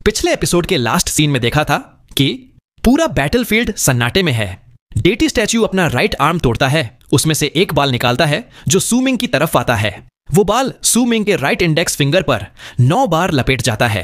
पिछले एपिसोड के last scene में देखा था कि पूरा बैटलफील्ड सन्नाटे में है। डेटी स्टैच्यू अपना राइट आर्म तोड़ता है, उसमें से एक बाल निकालता है जो सू मिंग की तरफ आता है। वो बाल सू मिंग के राइट इंडेक्स फिंगर पर 9 बार लपेट जाता है।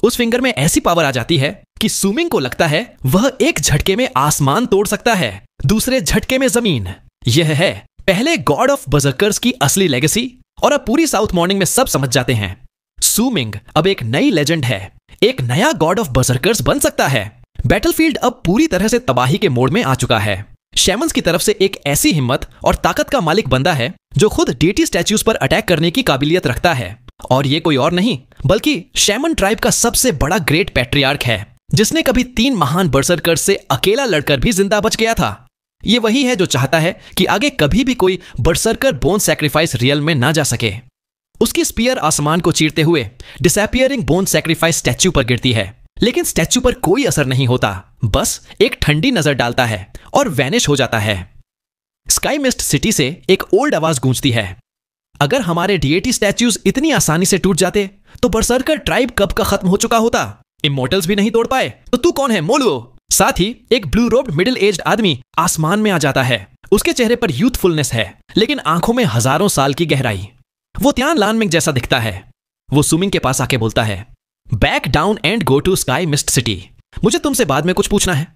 उस फिंगर में ऐसी पावर आ जाती है कि सू मिंग को लगता है वह एक झटके में आसमान तोड़ सकता है, दूसरे झटके में जमीन। यह है पहले गॉड ऑफ बर्सर्कर्स की असली लेगेसी, और अब पूरी साउथ मॉर्निंग में सब समझ जाते हैं सू मिंग अब एक नई लेजेंड है, एक नया गॉड ऑफ बर्सर्कर्स बन सकता है। बैटलफील्ड अब पूरी तरह से तबाही के मोड में आ चुका है। शैमन्स की तरफ से एक ऐसी हिम्मत और ताकत का मालिक बंदा है जो खुद डेटी स्टैच्यूज पर अटैक करने की काबिलियत रखता है, और ये कोई और नहीं बल्कि शैमन ट्राइब का सबसे बड़ा ग्रेट पैट्रियार्क है, जिसने कभी 3 महान बर्सर्कर्स से अकेला लड़कर भी जिंदा बच गया था। ये वही है जो चाहता है कि आगे कभी भी कोई बर्सर्कर बोन सैक्रिफाइस रियल में ना जा सके। उसकी स्पीयर आसमान को चीरते हुए डिसअपियरिंग बोन सैक्रिफाइस स्टैच्यू पर गिरती है, लेकिन स्टैच्यू पर कोई असर नहीं होता, बस एक ठंडी नजर डालता है और वैनिश हो जाता है। स्काई मिस्ट सिटी से एक ओल्ड आवाज गूंजती है, अगर हमारे डीएटी स्टैच्यूज इतनी आसानी से टूट जाते तो बर्सर्कर ट्राइब कब का खत्म हो चुका होता। इमोर्टल्स भी नहीं तोड़ पाए तो तू कौन है मोलुओ। साथ ही एक ब्लू रोब्ड मिडिल एज्ड आदमी आसमान में आ जाता है। उसके चेहरे पर यूथफुलनेस है, लेकिन आंखों में हजारों साल की गहराई। वो त्यान लानमिंग जैसा दिखता है। वो सुमिंग के पास आके बोलता है, back down and go to Sky Mist City, मुझे तुमसे बाद में कुछ पूछना है।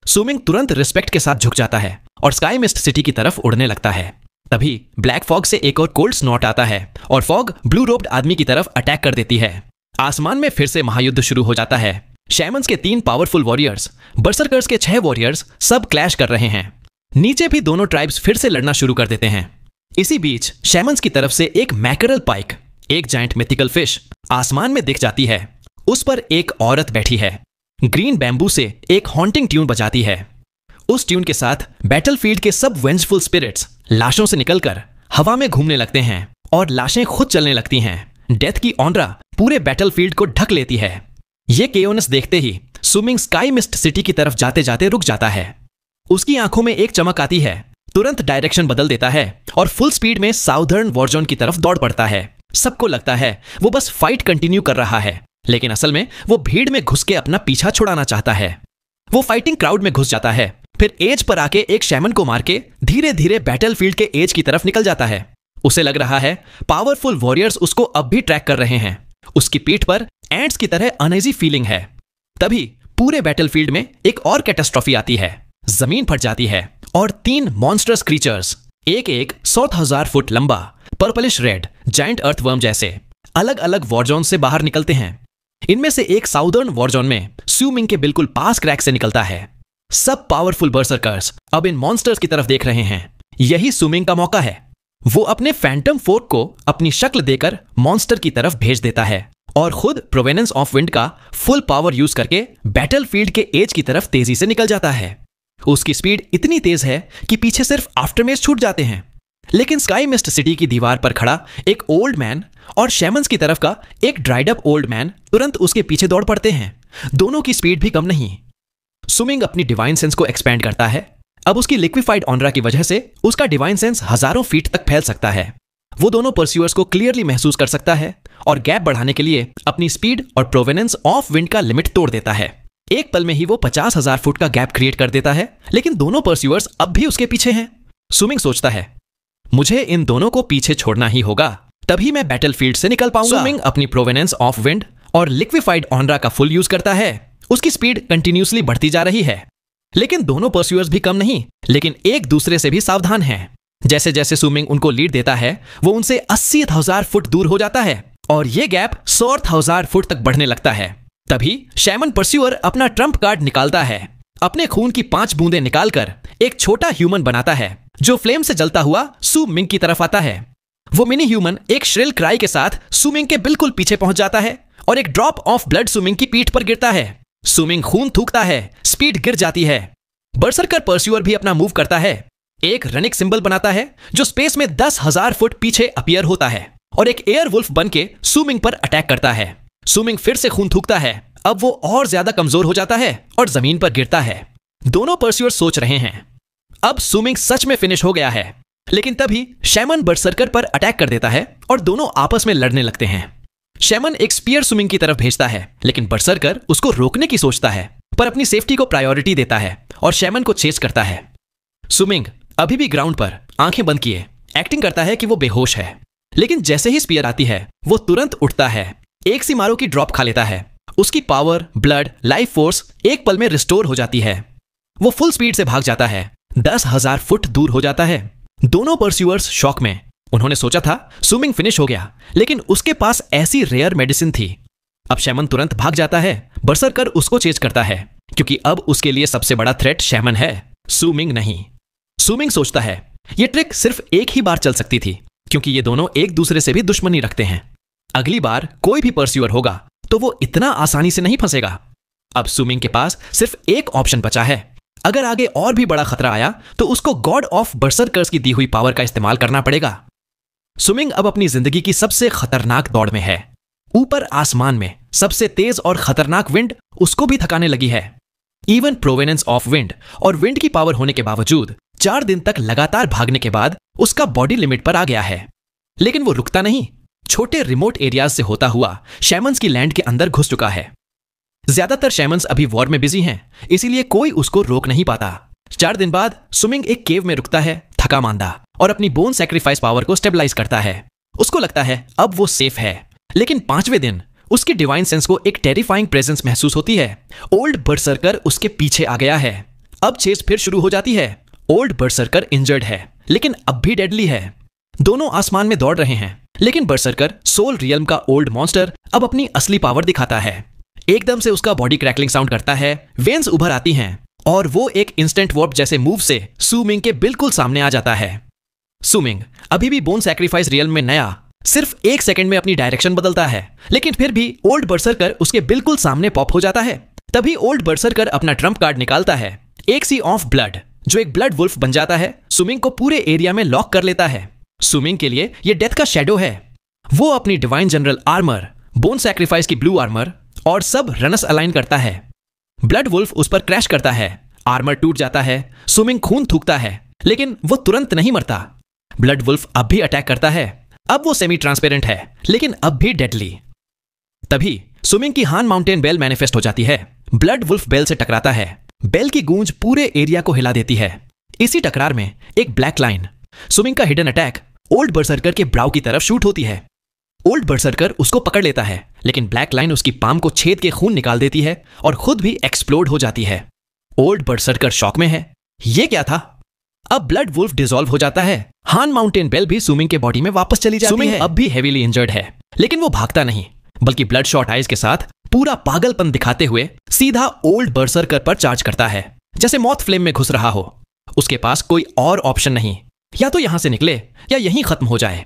सुमिंग तुरंत रिस्पेक्ट के साथ झुक जाता है और स्काई मिस्ट सिटी की तरफ उड़ने लगता है। तभी ब्लैक फॉग से एक और कोल्ड स्नॉट आता है और फॉग ब्लू रोब्ड आदमी की तरफ अटैक कर देती है। आसमान में फिर से महायुद्ध शुरू हो जाता है। शैमन्स के 3 पावरफुल वॉरियर्स, बर्सर्कर्स के 6 वॉरियर्स सब क्लैश कर रहे हैं। नीचे भी दोनों ट्राइब्स फिर से लड़ना शुरू कर देते हैं। इसी बीच शैमन्स की तरफ से एक मैकरल पाइक, एक जायंट मिथिकल फिश, आसमान में दिख जाती है। उस पर एक औरत बैठी है, ग्रीन बैम्बू से एक हॉन्टिंग ट्यून बजाती है। उस ट्यून के साथ बैटलफील्ड के सब वेंजफुल स्पिरिट्स लाशों से निकलकर हवा में घूमने लगते हैं और लाशें खुद चलने लगती हैं। डेथ की ऑनरा पूरे बैटलफील्ड को ढक लेती है। ये केओनस देखते ही सुमिंग स्काई मिस्ट सिटी की तरफ जाते जाते रुक जाता है। उसकी आंखों में एक चमक आती है, तुरंत डायरेक्शन बदल देता है और फुल स्पीड में साउदर्न वॉरजोन की तरफ दौड़ पड़ता है। सबको लगता है वो बस फाइट कंटिन्यू कर रहा है, लेकिन असल में वो भीड़ में घुस के अपना पीछा छुड़ाना चाहता है। वो फाइटिंग क्राउड में घुस जाता है, फिर एज पर आके एक शैमन को मार के धीरे धीरे बैटलफील्ड के एज की तरफ निकल जाता है। उसे लग रहा है पावरफुल वॉरियर्स उसको अब भी ट्रैक कर रहे हैं। उसकी पीठ पर एंट्स की तरह अनईजी फीलिंग है। तभी पूरे बैटलफील्ड में एक और कैटास्ट्रॉफी आती है। जमीन फट जाती है और 3 मॉन्स्टर्स क्रीचर्स, एक 100,000 फुट लंबा, पर्पलिश रेड, जायंट अर्थवर्म जैसे अलग अलग वॉरजोन से बाहर निकलते हैं। इनमें से एक साउदर्न वॉरजोन में सू मिंग के बिल्कुल पास क्रैक से निकलता है। सब पावरफुल बर्सर्कर्स अब इन मॉन्स्टर्स की तरफ देख रहे हैं। यही सू मिंग का मौका है। वो अपने फैंटम फोर्क को अपनी शक्ल देकर मॉन्स्टर की तरफ भेज देता है और खुद प्रोवेनेंस ऑफ विंड का फुल पावर यूज करके बैटलफील्ड के एज की तरफ तेजी से निकल जाता है। उसकी स्पीड इतनी तेज है कि पीछे सिर्फ आफ्टरमेथ छूट जाते हैं, लेकिन स्काई मिस्ट सिटी की दीवार पर खड़ा एक ओल्ड मैन और शैमन्स की तरफ का एक ड्राइड अप ओल्ड मैन तुरंत उसके पीछे दौड़ पड़ते हैं। दोनों की स्पीड भी कम नहीं। सुमिंग अपनी डिवाइन सेंस को एक्सपेंड करता है। अब उसकी लिक्विफाइड ऑनरा की वजह से उसका डिवाइन सेंस हजारों फीट तक फैल सकता है। वो दोनों परस्यूअर्स को क्लियरली महसूस कर सकता है और गैप बढ़ाने के लिए अपनी स्पीड और प्रोवेनेंस ऑफ विंड का लिमिट तोड़ देता है। एक पल में ही वो 50,000 फुट का गैप क्रिएट कर देता है, लेकिन दोनों परस्यूअर्स अब भी उसके पीछे हैं। सुमिंग सोचता है, मुझे इन दोनों को पीछे छोड़ना ही होगा, तभी मैं बैटलफील्ड से निकल पाऊंगा। सुमिंग अपनी प्रोवेनेंस ऑफ विंड और लिक्विफाइड ऑनरा का फुल यूज करता है। उसकी स्पीड कंटिन्यूसली बढ़ती जा रही है, लेकिन दोनों परस्यूअर्स भी कम नहीं, लेकिन एक दूसरे से भी सावधान हैं। जैसे जैसे सुमिंग उनको लीड देता है, वो उनसे 80,000 फुट दूर हो जाता है और ये गैप 100,000 फुट तक बढ़ने लगता है। तभी शैमन परस्यूअर अपना ट्रम्प कार्ड निकालता है। अपने खून की 5 बूंदें निकालकर एक छोटा ह्यूमन बनाता है जो फ्लेम से जलता हुआ सू मिंग की तरफ आता है। वो मिनी ह्यूमन एक श्रिल क्राई के साथ सू मिंग के बिल्कुल पीछे पहुंच जाता है और एक drop of blood Su Ming की पीठ पर गिरता है। सू मिंग खून थूकता है, स्पीड गिर जाती है। बर्सर्कर परस्यूअर भी अपना मूव करता है, एक रनिक सिंबल बनाता है जो स्पेस में 10,000 फुट पीछे अपीयर होता है और एक एयर वुल्फ बन के सू मिंग पर अटैक करता है। सू मिंग फिर से खून थूकता है। अब वो और ज्यादा कमजोर हो जाता है और जमीन पर गिरता है। दोनों परस्यूअर सोच रहे हैं अब सू मिंग सच में फिनिश हो गया है, लेकिन तभी शैमन बर्सर्कर पर अटैक कर देता है और दोनों आपस में लड़ने लगते हैं। शैमन एक स्पीयर स्विमिंग की तरफ भेजता है, लेकिन बर्सर्कर उसको रोकने की सोचता है, पर अपनी सेफ्टी को प्रायोरिटी देता है और शैमन को चेस करता है। स्विमिंग अभी भी ग्राउंड पर आंखें बंद किए एक्टिंग करता है कि वो बेहोश है, लेकिन जैसे ही स्पीयर आती है वो तुरंत उठता है, एक सी मारो की ड्रॉप खा लेता है। उसकी पावर, ब्लड, लाइफ फोर्स एक पल में रिस्टोर हो जाती है। वो फुल स्पीड से भाग जाता है, 10,000 फुट दूर हो जाता है। दोनों परस्यूअर्स शॉक में। उन्होंने सोचा था स्विमिंग फिनिश हो गया, लेकिन उसके पास ऐसी रेयर मेडिसिन थी। अब शैमन तुरंत भाग जाता है, बर्सर्कर उसको चेज करता है, क्योंकि अब उसके लिए सबसे बड़ा थ्रेट शैमन है, स्विमिंग नहीं। स्विमिंग सोचता है ये ट्रिक सिर्फ एक ही बार चल सकती थी, क्योंकि ये दोनों एक दूसरे से भी दुश्मनी रखते हैं। अगली बार कोई भी परस्यूअर होगा तो वो इतना आसानी से नहीं फंसेगा। अब स्विमिंग के पास सिर्फ एक ऑप्शन बचा है। अगर आगे और भी बड़ा खतरा आया तो उसको गॉड ऑफ बर्सर्कर्स की दी हुई पावर का इस्तेमाल करना पड़ेगा। स्विमिंग अब अपनी जिंदगी की सबसे खतरनाक दौड़ में है। ऊपर आसमान में सबसे तेज और खतरनाक विंड उसको भी थकाने लगी है। इवन प्रोवेनेंस ऑफ विंड और विंड की पावर होने के बावजूद 4 दिन तक लगातार भागने के बाद उसका बॉडी लिमिट पर आ गया है। लेकिन वो रुकता नहीं, छोटे रिमोट एरियाज से होता हुआ शैमन्स की लैंड के अंदर घुस चुका है। ज्यादातर शैमन्स अभी वॉर में बिजी हैं, इसीलिए कोई उसको रोक नहीं पाता। 4 दिन बाद स्विमिंग एक केव में रुकता है, थका मांदा, और अपनी बोन सैक्रिफाइस पावर को स्टेबलाइज करता है। उसको लगता है अब वो सेफ है, लेकिन 5वें दिन उसकी डिवाइन सेंस को एक टेरिफाइंग प्रेजेंस महसूस होती है। ओल्ड बर्सर्कर उसके पीछे आ गया है। अब चेस फिर शुरू हो जाती है। ओल्ड बर्सर्कर इंजर्ड है, लेकिन अब भी डेडली है। दोनों आसमान में दौड़ रहे हैं, लेकिन बर्सर्कर सोल रियल्म का ओल्ड मॉन्स्टर अब अपनी असली पावर दिखाता है। एकदम से उसका बॉडी क्रैकलिंग साउंड करता है, वेन्स उभर आती हैं और वो एक इंस्टेंट वॉर्प जैसे मूव से सुमिंग के बिल्कुल सामने आ जाता है। सुमिंग अभी भी बोन सैक्रिफाइस रियल्म में नया, सिर्फ 1 सेकंड में अपनी डायरेक्शन बदलता है, लेकिन फिर भी ओल्ड बर्सर्कर उसके बिल्कुल सामने पॉप हो जाता है। तभी ओल्ड बर्सर्कर अपना ट्रम्प कार्ड निकालता है, एक सी ऑफ ब्लड, जो एक ब्लड वुल्फ बन जाता है। सुमिंग को पूरे एरिया में लॉक कर लेता है। सुमिंग के लिए ये डेथ का शैडो है। वो अपनी divine general armour, bone sacrifice की ब्लू आर्मर और सब रनस अलाइन करता है। ब्लड वुल्फ उस पर क्रैश करता है, आर्मर टूट जाता है, स्विमिंग खून थूकता है, लेकिन वो तुरंत नहीं मरता। ब्लड वुल्फ अब भी अटैक करता है। अब वो सेमी ट्रांसपेरेंट है, लेकिन अब भी डेडली। तभी स्विमिंग की हान माउंटेन बेल मैनिफेस्ट हो जाती है। ब्लड वुल्फ बेल से टकराता है। बेल की गूंज पूरे एरिया को हिला देती है। इसी टकरार में एक ब्लैक लाइन, स्विमिंग का हिडन अटैक, ओल्ड बर्सर्कर के ब्राउ की तरफ शूट होती है। ओल्ड बर्सर्कर उसको पकड़ लेता है, लेकिन ब्लैक लाइन उसकी पाम को छेद के खून निकाल देती है और खुद भी एक्सप्लोड हो जाती है। ओल्ड बर्सर्कर शॉक में है, ये क्या था? अब ब्लड वुल्फ डिसॉल्व हो जाता है। हान माउंटेन बेल भी स्विमिंग के बॉडी में वापस चली जाती है। अब भी हेवीली इंजर्ड है, लेकिन वो भागता नहीं, बल्कि ब्लड शॉट आइज के साथ पूरा पागलपन दिखाते हुए सीधा ओल्ड बर्सर्कर पर चार्ज करता है, जैसे मौत फ्लेम में घुस रहा हो। उसके पास कोई और ऑप्शन नहीं, या तो यहां से निकले या यहीं खत्म हो जाए।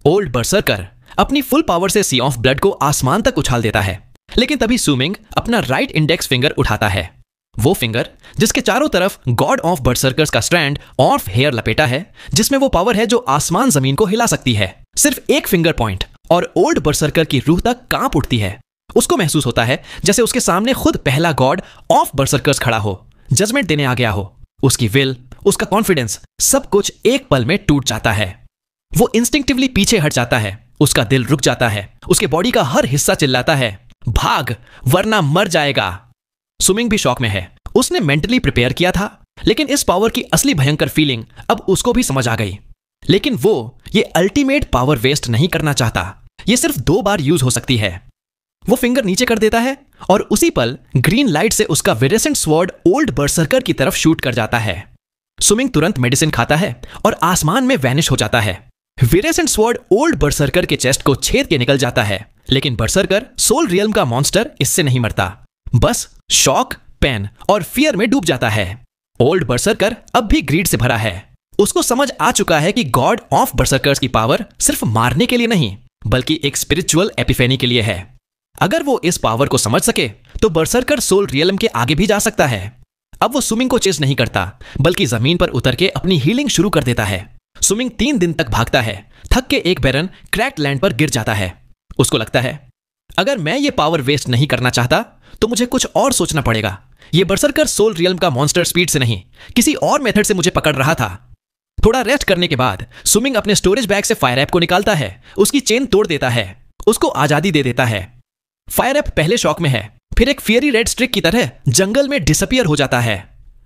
ओल्ड बर्सर्कर अपनी फुल पावर से सी ऑफ ब्लड को आसमान तक उछाल देता है, लेकिन तभी स्विमिंग अपना राइट इंडेक्स फिंगर उठाता है। वो फिंगर जिसके चारों तरफ गॉड ऑफ बर्सर्कर्स का स्ट्रैंड ऑफ हेयर लपेटा है, जिसमें वो पावर है जो आसमान जमीन को हिला सकती है। सिर्फ एक फिंगर पॉइंट और ओल्ड बर्सर्कर की रूह तक कांप उठती है। उसको महसूस होता है जैसे उसके सामने खुद पहला गॉड ऑफ बर्सर्कर्स खड़ा हो, जजमेंट देने आ गया हो। उसकी विल, उसका कॉन्फिडेंस, सब कुछ एक पल में टूट जाता है। वो इंस्टिंक्टिवली पीछे हट जाता है। उसका दिल रुक जाता है। उसके बॉडी का हर हिस्सा चिल्लाता है, भाग वरना मर जाएगा। स्विमिंग भी शॉक में है। उसने मेंटली प्रिपेयर किया था, लेकिन इस पावर की असली भयंकर फीलिंग अब उसको भी समझ आ गई। लेकिन वो ये अल्टीमेट पावर वेस्ट नहीं करना चाहता। ये सिर्फ 2 बार यूज हो सकती है। वो फिंगर नीचे कर देता है और उसी पल ग्रीन लाइट से उसका विरेसेंट स्वॉर्ड ओल्ड बर्सर्कर की तरफ शूट कर जाता है। स्विमिंग तुरंत मेडिसिन खाता है और आसमान में वैनिश हो जाता है। विरेसेंट स्वॉर्ड ओल्ड बर्सर्कर के चेस्ट को छेद के निकल जाता है, लेकिन बर्सर्कर सोल रियल्म का मॉन्स्टर इससे नहीं मरता, बस शॉक, पेन और फियर में डूब जाता है। ओल्ड बर्सर्कर अब भी ग्रीड से भरा है। उसको समझ आ चुका है कि गॉड ऑफ बर्सर्कर्स की पावर सिर्फ मारने के लिए नहीं, बल्कि एक स्पिरिचुअल एपिफेनी के लिए है। अगर वो इस पावर को समझ सके तो बर्सर्कर सोल रियल्म के आगे भी जा सकता है। अब वो स्विमिंग को चेस नहीं करता, बल्कि जमीन पर उतर के अपनी हीलिंग शुरू कर देता है। स्विमिंग 3 दिन तक भागता है। थक के एक बैरन क्रैक्ड लैंड पर गिर जाता है। उसको लगता है अगर मैं ये पावर वेस्ट नहीं करना चाहता तो मुझे कुछ और सोचना पड़ेगा। ये बर्सर्कर सोल रियल्म का मॉन्स्टर स्पीड से नहीं, किसी और मेथड से मुझे पकड़ रहा था। थोड़ा रेस्ट करने के बाद स्विमिंग अपने स्टोरेज बैग से फायर ऐप को निकालता है, उसकी चेन तोड़ देता है उसको आजादी दे देता है। फायर एप पहले शॉक में है, फिर एक फियरी रेड स्ट्रिक की तरह जंगल में डिसअपियर हो जाता है।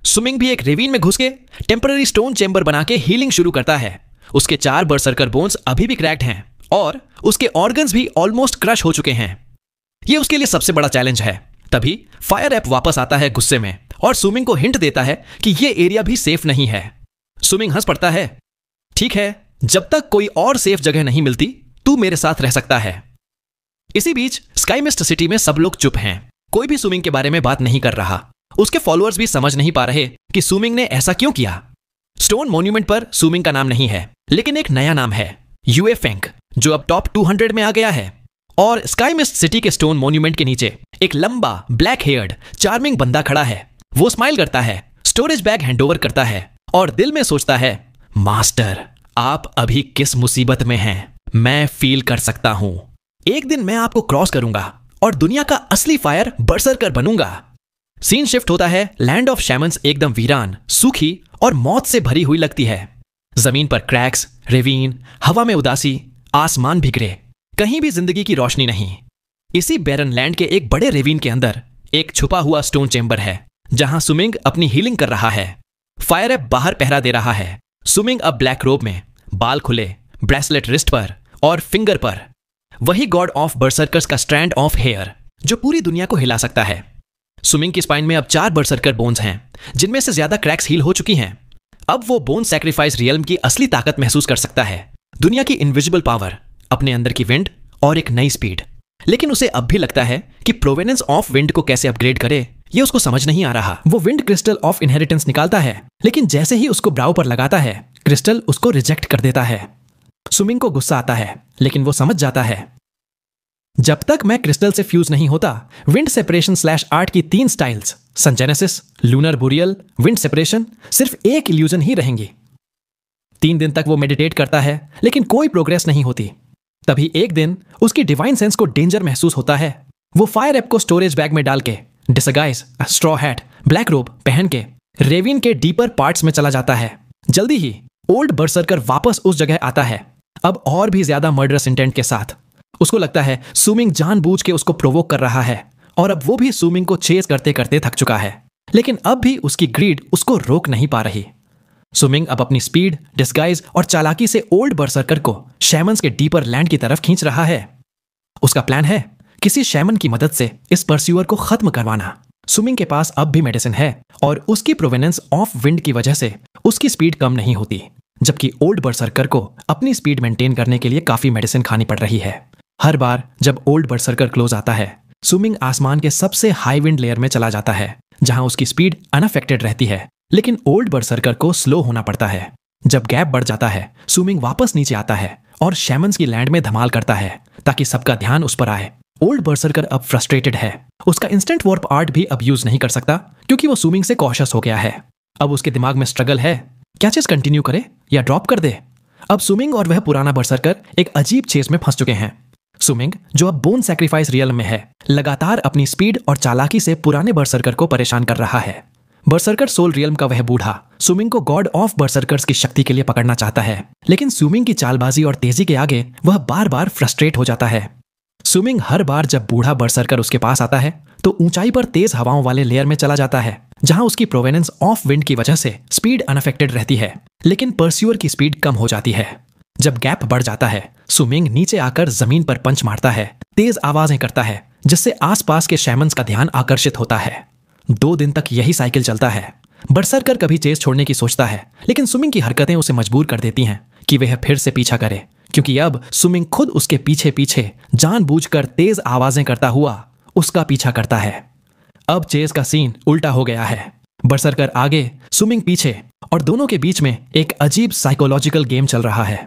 स्विमिंग भी एक रेवीन में घुस के टेम्पररी स्टोन चेंबर बना के हीलिंग शुरू करता है। उसके 4 बर्सर्कर बोन्स अभी भी क्रैक्ड हैं और उसके ऑर्गन्स भी ऑलमोस्ट क्रश हो चुके हैं। यह उसके लिए सबसे बड़ा चैलेंज है। तभी फायर एप वापस आता है गुस्से में और स्विमिंग को हिंट देता है कि यह एरिया भी सेफ नहीं है। स्विमिंग हंस पड़ता है, ठीक है, जब तक कोई और सेफ जगह नहीं मिलती तू मेरे साथ रह सकता है। इसी बीच स्काई मिस्ट सिटी में सब लोग चुप हैं। कोई भी स्विमिंग के बारे में बात नहीं कर रहा। उसके फॉलोअर्स भी समझ नहीं पा रहे कि स्विमिंग ने ऐसा क्यों किया। स्टोन मॉन्यूमेंट पर स्विमिंग का नाम नहीं है, लेकिन एक नया नाम है, यूए फेंक, जो अब टॉप 200 में आ गया है। और स्काई मिस्ट सिटी के स्टोन मॉन्यूमेंट के नीचे एक लंबा ब्लैक हेयर्ड चार्मिंग बंदा खड़ा है। वो स्माइल करता है, स्टोरेज बैग हैंडओवर करता है और दिल में सोचता है, मास्टर आप अभी किस मुसीबत में हैं, मैं फील कर सकता हूं। एक दिन मैं आपको क्रॉस करूंगा और दुनिया का असली फायर बर्सर्कर बनूंगा। सीन शिफ्ट होता है। लैंड ऑफ शैमन्स एकदम वीरान, सूखी और मौत से भरी हुई लगती है। जमीन पर क्रैक्स, रेवीन, हवा में उदासी, आसमान भी ग्रे, कहीं भी जिंदगी की रोशनी नहीं। इसी बैरन लैंड के एक बड़े रेवीन के अंदर एक छुपा हुआ स्टोन चेंबर है, जहां स्विमिंग अपनी हीलिंग कर रहा है। फायर एप बाहर पहरा दे रहा है। स्विमिंग अब ब्लैक रोब में, बाल खुले, ब्रेसलेट रिस्ट पर और फिंगर पर, वही गॉड ऑफ बर्सर्कर्स का स्ट्रैंड ऑफ हेयर जो पूरी दुनिया को हिला सकता है। स्विमिंग की स्पाइन में अब 4 बर्सर्कर बोन्स हैं, जिनमें से ज्यादा क्रैक्स हील हो चुकी हैं। अब वो बोन सैक्रिफाइस रियल्म की असली ताकत महसूस कर सकता है, दुनिया की इनविजिबल पावर, अपने अंदर की विंड और एक नई स्पीड। लेकिन उसे अब भी लगता है कि प्रोवेनेंस ऑफ विंड को कैसे अपग्रेड करे, ये उसको समझ नहीं आ रहा। वो विंड क्रिस्टल ऑफ इनहेरिटेंस निकालता है, लेकिन जैसे ही उसको ब्राउ पर लगाता है, क्रिस्टल उसको रिजेक्ट कर देता है। स्विमिंग को गुस्सा आता है, लेकिन वो समझ जाता है, जब तक मैं क्रिस्टल से फ्यूज नहीं होता, विंड सेपरेशन स्लैश आर्ट की 3 styles, sun genesis, lunar burial, wind separation, सिर्फ एक इल्यूजन ही रहेंगी। 3 दिन तक वो मेडिटेट करता है, लेकिन कोई प्रोग्रेस नहीं होती। तभी एक दिन उसकी डिवाइन सेंस को डेंजर महसूस होता है। वो फायर एप को स्टोरेज बैग में डाल के डिसगाइज, स्ट्रॉ हैट, ब्लैक रोब पहन के रेविन के डीपर पार्ट्स में चला जाता है। जल्दी ही ओल्ड बर्सर्कर वापस उस जगह आता है, अब और भी ज्यादा मर्डरस इंटेंट के साथ। उसको लगता है स्विमिंग जानबूझ के उसको प्रोवोक कर रहा है और अब वो भी स्विमिंग को चेज करते करते थक चुका है, लेकिन अब भी उसकी ग्रीड उसको रोक नहीं पा रही। स्विमिंग अब अपनी स्पीड, डिस्गाइज और चालाकी से ओल्ड बर्सर्कर को शैमन्स के डीपर लैंड की तरफ खींच रहा है। उसका प्लान है किसी शैमन की मदद से इस परस्यूअर को खत्म करवाना। स्विमिंग के पास अब भी मेडिसिन है और उसकी प्रोवेनेंस ऑफ विंड की वजह से उसकी स्पीड कम नहीं होती, जबकि ओल्ड बर्सर्कर को अपनी स्पीड मेंटेन करने के लिए काफी मेडिसिन खानी पड़ रही है। हर बार जब ओल्ड बर्सर्कर क्लोज आता है, स्विमिंग आसमान के सबसे हाई विंड लेयर में चला जाता है, जहां उसकी स्पीड अनअफेक्टेड रहती है, लेकिन ओल्ड बर्सर्कर को स्लो होना पड़ता है। जब गैप बढ़ जाता है, स्विमिंग वापस नीचे आता है और शैमन्स की लैंड में धमाल करता है ताकि सबका ध्यान उस पर आए। ओल्ड बर्सर्कर अब फ्रस्ट्रेटेड है। उसका इंस्टेंट वॉर्प आर्ट भी अब यूज नहीं कर सकता क्योंकि वो स्विमिंग से कॉशियस हो गया है। अब उसके दिमाग में स्ट्रगल है, क्या चीज कंटिन्यू करे या ड्रॉप कर दे। अब स्विमिंग और वह पुराना बर्सर्कर एक अजीब चेस में फंस चुके हैं। स्विमिंग, जो अब बोन सैक्रिफाइस रियल में है, लगातार अपनी स्पीड और चालाकी से पुराने बर्सर्कर को परेशान कर रहा है। बर्सर्कर सोल रियल्म का वह बूढ़ा स्विमिंग को गॉड ऑफ बर्सर्कर्स की शक्ति के लिए पकड़ना चाहता है, लेकिन स्विमिंग की चालबाजी और तेजी के आगे वह बार बार फ्रस्ट्रेट हो जाता है। स्विमिंग हर बार जब बूढ़ा बर्सर्कर उसके पास आता है तो ऊंचाई पर तेज हवाओं वाले लेयर में चला जाता है, जहां उसकी प्रोवेनेंस ऑफ विंड की वजह से स्पीड अनअफेक्टेड रहती है, लेकिन परस्यूअर की स्पीड कम हो जाती है। जब गैप बढ़ जाता है, स्विमिंग नीचे आकर जमीन पर पंच मारता है, तेज आवाजें करता है, जिससे आसपास के शैमन्स का ध्यान आकर्षित होता है। 2 दिन तक यही साइकिल चलता है। बर्सर्कर कभी चेस छोड़ने की सोचता है, लेकिन स्विमिंग की हरकतें उसे मजबूर कर देती हैं कि वह फिर से पीछा करे, क्योंकि अब स्विमिंग खुद उसके पीछे पीछे जानबूझकर तेज आवाजें करता हुआ उसका पीछा करता है। अब चेस का सीन उल्टा हो गया है। बर्सर्कर आगे, स्विमिंग पीछे, और दोनों के बीच में एक अजीब साइकोलॉजिकल गेम चल रहा है।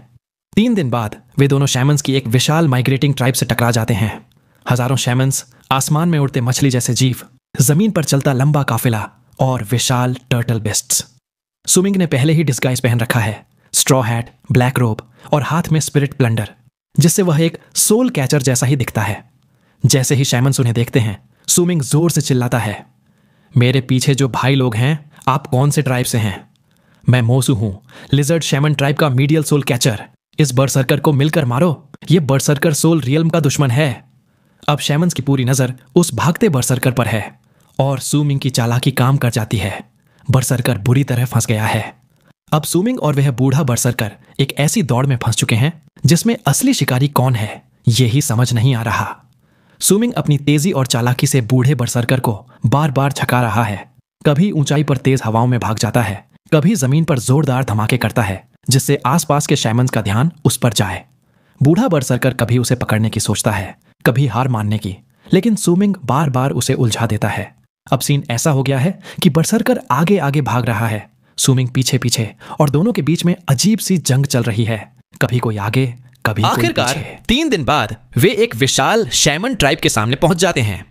3 दिन बाद वे दोनों शैमन्स की एक विशाल माइग्रेटिंग ट्राइब से टकरा जाते हैं। हजारों शैमन्स, आसमान में उड़ते मछली जैसे जीव, जमीन पर चलता लंबा काफिला और विशाल टर्टल बेस्ट्स। स्विमिंग ने पहले ही डिस्गाइज पहन रखा है, स्ट्रॉ हैट, ब्लैक रोब और हाथ में स्पिरिट प्लंडर, जिससे वह एक सोल कैचर जैसा ही दिखता है। जैसे ही शैमन्स उन्हें देखते हैं, स्विमिंग जोर से चिल्लाता है, मेरे पीछे जो भाई लोग हैं, आप कौन से ट्राइब से हैं? मैं मोसू हूं, लिजर्ड शैमन ट्राइब का मीडियल सोल कैचर। इस बर्सर्कर को मिलकर मारो, ये बर्सर्कर सोल रियल्म का दुश्मन है। अब शैमन्स की पूरी नजर उस भागते बर्सर्कर पर है और सू मिंग की चालाकी काम कर जाती है। बर्सर्कर बुरी तरह फंस गया है। अब सू मिंग और वह बूढ़ा बर्सर्कर एक ऐसी दौड़ में फंस चुके हैं जिसमें असली शिकारी कौन है यही समझ नहीं आ रहा। सू मिंग अपनी तेजी और चालाकी से बूढ़े बर्सर्कर को बार बार छका रहा है। कभी ऊंचाई पर तेज हवाओं में भाग जाता है, कभी जमीन पर जोरदार धमाके करता है जिससे आसपास के शैमन्स का ध्यान उस पर जाए। बूढ़ा बर्सर्कर कभी उसे पकड़ने की सोचता है, कभी हार मानने की, लेकिन सू मिंग बार बार उसे उलझा देता है। अब सीन ऐसा हो गया है कि बर्सर्कर आगे आगे भाग रहा है, सू मिंग पीछे पीछे, और दोनों के बीच में अजीब सी जंग चल रही है। कभी कोई आगे, कभी आखिरकार 3 दिन बाद वे एक विशाल शैमन ट्राइब के सामने पहुंच जाते हैं।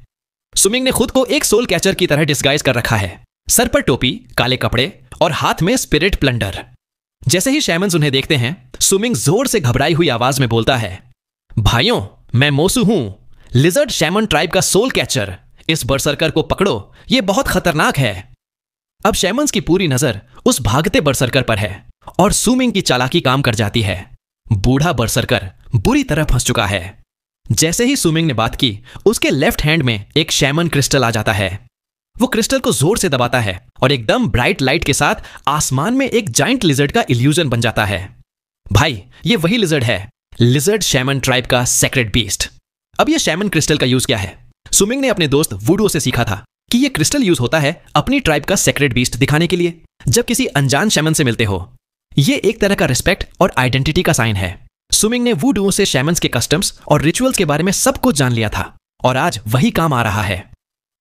सू मिंग ने खुद को एक सोल कैचर की तरह डिस्गाइज कर रखा है, सर पर टोपी, काले कपड़े और हाथ में स्पिरिट प्लंडर। जैसे ही शैमन्स उन्हें देखते हैं, सू मिंग जोर से घबराई हुई आवाज में बोलता है, भाइयों, मैं मोसू हूं, लिजर्ड शैमन ट्राइब का सोल कैचर। इस बर्सर्कर को पकड़ो, यह बहुत खतरनाक है। अब शैमन्स की पूरी नजर उस भागते बर्सर्कर पर है और सू मिंग की चालाकी काम कर जाती है। बूढ़ा बर्सर्कर बुरी तरह फंस चुका है। जैसे ही सू मिंग ने बात की, उसके लेफ्ट हैंड में एक शैमन क्रिस्टल आ जाता है। वो क्रिस्टल को जोर से दबाता है और एकदम ब्राइट लाइट के साथ आसमान में एक जाइंट लिजर्ड का इल्यूजन बन जाता है। भाई, ये वही लिजर्ड है, लिजर्ड शैमन ट्राइब का सेक्रेट बीस्ट। अब ये शैमन क्रिस्टल का यूज क्या है? सू मिंग ने अपने दोस्त वुडो से सीखा था कि ये क्रिस्टल यूज होता है अपनी ट्राइब का सेक्रेट बीस्ट दिखाने के लिए। जब किसी अनजान शैमन से मिलते हो, ये एक तरह का रिस्पेक्ट और आइडेंटिटी का साइन है। सू मिंग ने वुडो से शैमन्स के कस्टम्स और रिचुअल्स के बारे में सब कुछ जान लिया था और आज वही काम आ रहा है।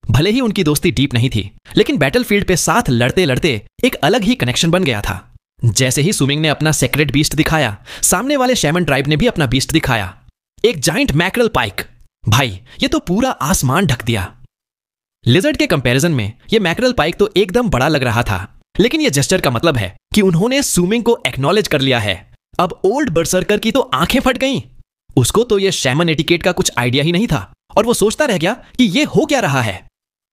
भले ही उनकी दोस्ती डीप नहीं थी, लेकिन बैटलफील्ड पे साथ लड़ते लड़ते एक अलग ही कनेक्शन बन गया था। जैसे ही सू मिंग ने अपना सेक्रेट बीस्ट दिखाया, सामने वाले शैमन ट्राइब ने भी अपना बीस्ट दिखाया, एक जाइंट मैकरल पाइक। भाई, ये तो पूरा आसमान ढक दिया। लिजर्ड के कंपैरिजन में ये मैकरल पाइक तो एकदम बड़ा लग रहा था, लेकिन ये जेस्चर का मतलब है कि उन्होंने सू मिंग को एक्नॉलेज कर लिया है। अब ओल्ड बर्सर्कर की तो आंखें फट गईं। उसको तो ये शैमन एटिकेट का कुछ आइडिया ही नहीं था और वो सोचता रह गया कि ये हो क्या रहा है।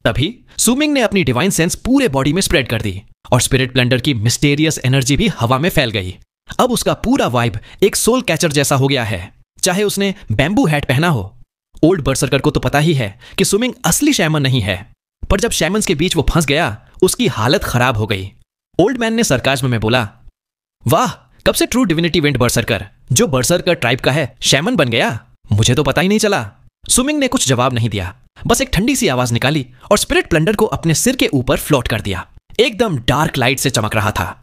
तभी सू मिंग ने अपनी डिवाइन सेंस पूरे बॉडी में स्प्रेड कर दी और स्पिरिट ब्लेंडर की मिस्टेरियस एनर्जी भी हवा में फैल गई। अब उसका पूरा वाइब एक सोल कैचर जैसा हो गया है, चाहे उसने बैम्बू हैट पहना हो। ओल्ड बर्सर्कर को तो पता ही है कि सू मिंग असली शैमन नहीं है, पर जब शैमन्स के बीच वो फंस गया, उसकी हालत खराब हो गई। ओल्ड मैन ने सरकाज़्म में बोला, वाह, कब से ट्रू डिविनिटी वेंट बर्सर्कर, जो बर्सर्कर ट्राइब का है, शैमन बन गया? मुझे तो पता ही नहीं चला। सू मिंग ने कुछ जवाब नहीं दिया, बस एक ठंडी सी आवाज निकाली और स्पिरिट प्लंडर को अपने सिर के ऊपर फ्लोट कर दिया। एकदम डार्क लाइट से चमक रहा था।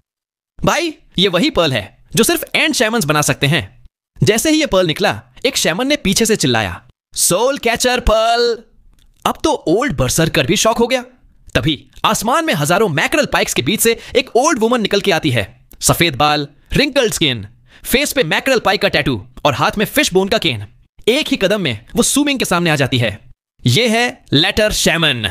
भाई, ये वही पर्ल है जो सिर्फ एंड शैमन्स बना सकते हैं। जैसे ही ये पर्ल निकला, एक शैमन ने पीछे से चिल्लाया, सोल कैचर पर्ल। अब तो ओल्ड बर्सर्कर भी शॉक हो गया। तभी आसमान में हजारों मैकरल पाइक्स के बीच से एक ओल्ड वुमन निकल के आती है। सफेद बाल, रिंकल्ड स्किन, फेस पे मैकरल पाइक का टैटू और हाथ में फिश बोन का केन। एक ही कदम में वो सू मिंग के सामने आ जाती है। ये है लेटर शैमन।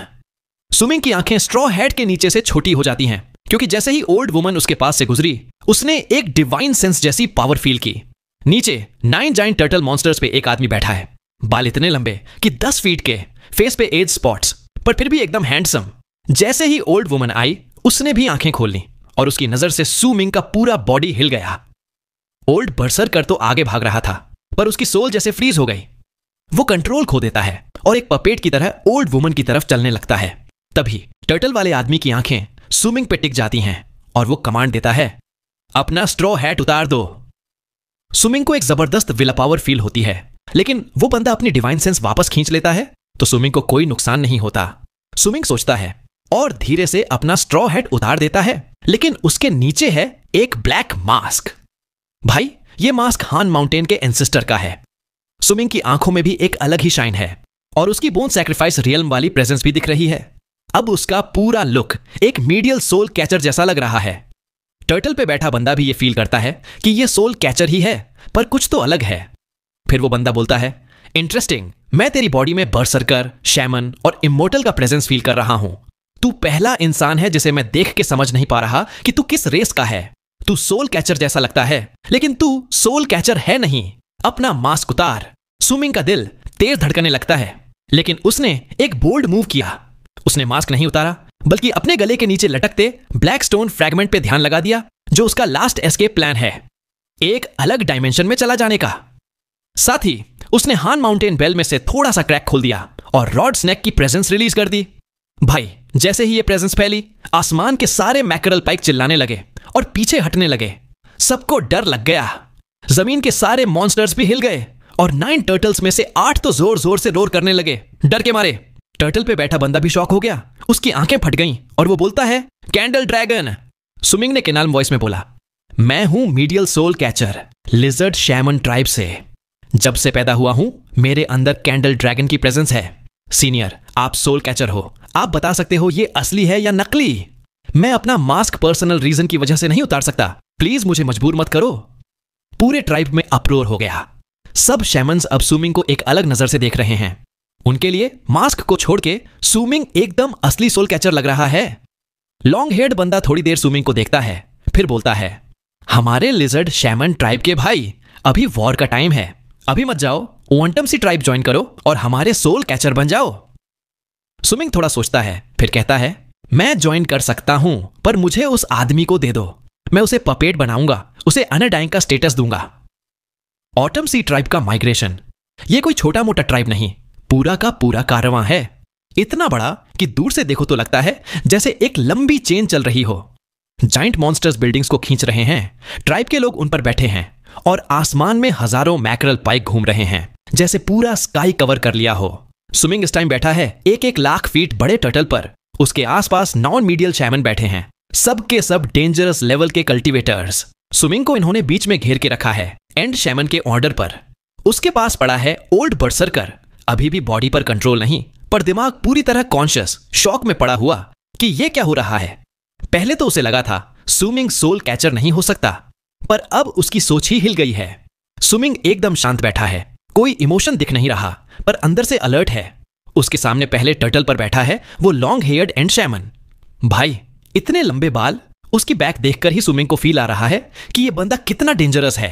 सू मिंग की आंखें स्ट्रॉ हैट के नीचे से छोटी हो जाती हैं, क्योंकि जैसे ही ओल्ड वुमन उसके पास से गुजरी, उसने एक डिवाइन सेंस जैसी पावर फील की। नीचे 9 जाइंट टर्टल मॉन्स्टर्स पे एक आदमी बैठा है, बाल इतने लंबे कि 10 फीट के, फेस पे एज स्पॉट्स, पर फिर भी एकदम हैंडसम। जैसे ही ओल्ड वुमन आई, उसने भी आंखें खोल ली और उसकी नजर से सू मिंग का पूरा बॉडी हिल गया। ओल्ड बर्सर्कर तो आगे भाग रहा था, पर उसकी सोल जैसे फ्रीज हो गई। वो कंट्रोल खो देता है और एक पपेट की तरह ओल्ड वुमन की तरफ चलने लगता है। तभी टर्टल वाले आदमी की आंखें सू मिंग पे टिक जाती हैं और वो कमांड देता है, अपना स्ट्रॉ हैट उतार दो। सू मिंग को एक जबरदस्त विल पावर फील होती है, लेकिन वो बंदा अपनी डिवाइन सेंस वापस खींच लेता है तो सू मिंग को कोई नुकसान नहीं होता। सू मिंग सोचता है और धीरे से अपना स्ट्रॉ हैट उतार देता है, लेकिन उसके नीचे है एक ब्लैक मास्क। भाई, ये मास्क हान माउंटेन के एंसेस्टर का है। सू मिंग की आंखों में भी एक अलग ही शाइन है और उसकी बोन सैक्रिफाइस रियल्म वाली प्रेजेंस भी दिख रही है। अब उसका पूरा लुक एक मीडियल सोल कैचर जैसा लग रहा है। टर्टल पे बैठा बंदा भी ये फील करता है कि ये सोल कैचर ही है, पर कुछ तो अलग है। फिर वो बंदा बोलता है, इंटरेस्टिंग, मैं तेरी बॉडी में बर्सर्कर, शैमन और इमोर्टल का प्रेजेंस फील कर रहा हूं। तू पहला इंसान है जिसे मैं देख के समझ नहीं पा रहा कि तू किस रेस का है। तू सोल कैचर जैसा लगता है, लेकिन तू सोल कैचर है नहीं। अपना मास्क उतार। सू मिंग का दिल तेज धड़कने लगता है, लेकिन उसने एक बोल्ड मूव किया। उसने मास्क नहीं उतारा, बल्कि अपने गले के नीचे लटकते ब्लैक स्टोन फ्रैगमेंट पे ध्यान लगा दिया, जो उसका लास्ट एस्केप प्लान है। एक अलग डायमेंशन में चला जाने का। साथ ही उसने हान माउंटेन बेल में से थोड़ा सा क्रैक खोल दिया और रॉड स्नैक की प्रेजेंस रिलीज कर दी। भाई जैसे ही ये प्रेजेंस फैली, आसमान के सारे मैकरल पाइक चिल्लाने लगे और पीछे हटने लगे। सबको डर लग गया। जमीन के सारे मॉन्स्टर्स भी हिल गए और 9 टर्टल्स में से 8 तो जोर जोर से रोर करने लगे डर के मारे। टर्टल पे बैठा बंदा भी शॉक हो गया। उसकी आंखें फट गईं और वो बोलता है, कैंडल ड्रैगन। स्विमिंग ने केनाल वॉइस में बोला, मैं हूं medial soul catcher, lizard shaman tribe से। जब से पैदा हुआ हूं मेरे अंदर कैंडल ड्रैगन की प्रेजेंस है। सीनियर, आप सोल कैचर हो, आप बता सकते हो ये असली है या नकली। मैं अपना मास्क पर्सनल रीजन की वजह से नहीं उतार सकता, प्लीज मुझे मजबूर मत करो। पूरे ट्राइब में अप्रोर हो गया। सब शैमन्स अब स्विमिंग को एक अलग नजर से देख रहे हैं। उनके लिए मास्क को छोड़ के स्विमिंग एकदम असली सोल कैचर लग रहा है। लॉन्ग हेयर्ड बंदा थोड़ी देर स्विमिंग को देखता है, फिर बोलता है, हमारे लिजर्ड शैमन ट्राइब के भाई, अभी वॉर का टाइम है, अभी मत जाओ, क्वांटम सी ट्राइब ज्वाइन करो और हमारे सोल कैचर बन जाओ। स्विमिंग थोड़ा सोचता है, फिर कहता है, मैं ज्वाइन कर सकता हूं, पर मुझे उस आदमी को दे दो, मैं उसे पपेट बनाऊंगा, उसे अनडाइंग का स्टेटस दूंगा। ऑटम सी ट्राइब का माइग्रेशन, यह कोई छोटा मोटा ट्राइब नहीं, पूरा का पूरा कारवां है। इतना बड़ा कि दूर से देखो तो लगता है जैसे एक लंबी चेन चल रही हो। जाइंट मॉन्स्टर्स बिल्डिंग्स को खींच रहे हैं, ट्राइब के लोग उन पर बैठे हैं और आसमान में हजारों मैकरल पाइक घूम रहे हैं, जैसे पूरा स्काई कवर कर लिया हो। स्विमिंग इस टाइम बैठा है 1-1 लाख फीट बड़े टर्टल पर। उसके आसपास नॉन मीडियल शैमन बैठे हैं, सब के सब डेंजरस लेवल के कल्टीवेटर्स। स्विमिंग को इन्होंने बीच में घेर के रखा है एंड शैमन के ऑर्डर पर। उसके पास पड़ा है ओल्ड बर्सर्कर, अभी भी बॉडी पर कंट्रोल नहीं, पर दिमाग पूरी तरह कॉन्शियस, शॉक में पड़ा हुआ कि ये क्या हो रहा है। पहले तो उसे लगा था स्विमिंग सोल कैचर नहीं हो सकता, पर अब उसकी सोच ही हिल गई है। स्विमिंग एकदम शांत बैठा है, कोई इमोशन दिख नहीं रहा, पर अंदर से अलर्ट है। उसके सामने पहले टर्टल पर बैठा है वो लॉन्ग हेयर्ड एंड शैमन। भाई इतने लंबे बाल, उसकी बैक देखकर ही स्विमिंग को फील आ रहा है कि ये बंदा कितना डेंजरस है।